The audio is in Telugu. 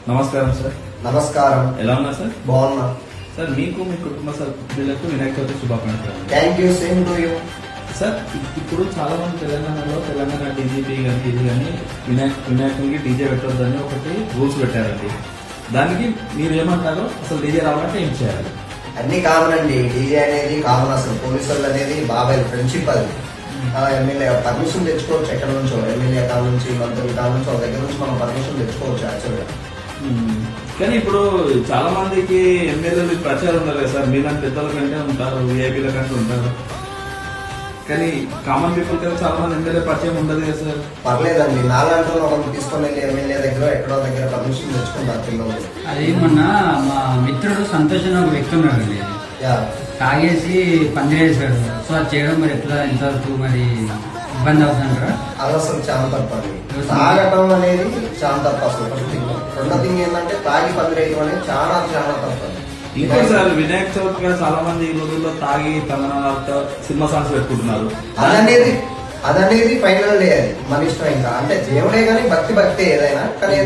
నమస్కారం సార్. నమస్కారం. ఎలా ఉన్నారు సార్? బాగున్నా సార్. మీకు మీ కుటుంబ సభ్యులకు వినాయక చవితి శుభాకాంక్షలు. Thank you. Same to you. Sir, ఇప్పుడు చాలా మంది తెలంగాణ డీజీపీ కానీ ఇది కానీ వినాయకునికి డీజే పెట్టొద్దని ఒకటి రూల్స్ పెట్టారండి. దానికి మీరు ఏమంటారు? అసలు డీజే రావాలంటే ఏం చేయాలి? అన్ని కామన్ అండి. డీజే అనేది కామన్. అసలు పోలీసు వాళ్ళు అనేది బాబాయ్ ఫ్రెండ్షిప్ అది. ఎమ్మెల్యే పర్మిషన్ తెచ్చుకోవచ్చు ఎక్కడ నుంచో, ఎమ్మెల్యే కాడ నుంచి, మంత్రుల కాడ నుంచి, వాళ్ళ దగ్గర నుంచి మనం పర్మిషన్ తెచ్చుకోవచ్చు యాక్చువల్గా. కానీ ఇప్పుడు చాలా మందికి ఎమ్మెల్యేలు ప్రచారం ఉండాలి కదా సార్. మీలాంటి పెద్దల కంటే ఉంటారు, విఐపీల కంటే ఉంటారు. కానీ కామన్ పీపుల్ కదా చాలా మంది ఎమ్మెల్యే పరిచయం ఉండదు కదా సార్. పర్లేదండి, నాలాంటి ఒకరు తీసుకొని వెళ్ళి ఎమ్మెల్యే దగ్గర ఎక్కడో దగ్గర పర్మిషన్ తెచ్చుకుంటారు పిల్లలు. అది మొన్న మా మిత్రుడు సంతోష్ అని ఒక వ్యక్తి ఉన్నాడు, తాగేసి పందిరేసాడు. సో అది చేయడం మరి ఎట్లా, ఎంతవరకు మరి ఇబ్బంది అవుతుందంటారా? అది అసలు చాలా తప్పండి. తాగటం అనేది చాలా తప్ప అసలు. First thing. రెండో థింగ్ ఏంటంటే తాగి పందిరేయడం అనేది చాలా చాలా తప్పండి. ఇంకో సార్, వినాయక చవితి చాలా మంది ఈ రోజుల్లో తాగి తమతో సినిమా సాంగ్స్ పెట్టుకుంటున్నారు. అదనేది ఫైనల్ డే. అది మన ఇష్టం. ఇంకా అంటే దేవుడే కానీ భక్తి ఏదైనా కానీ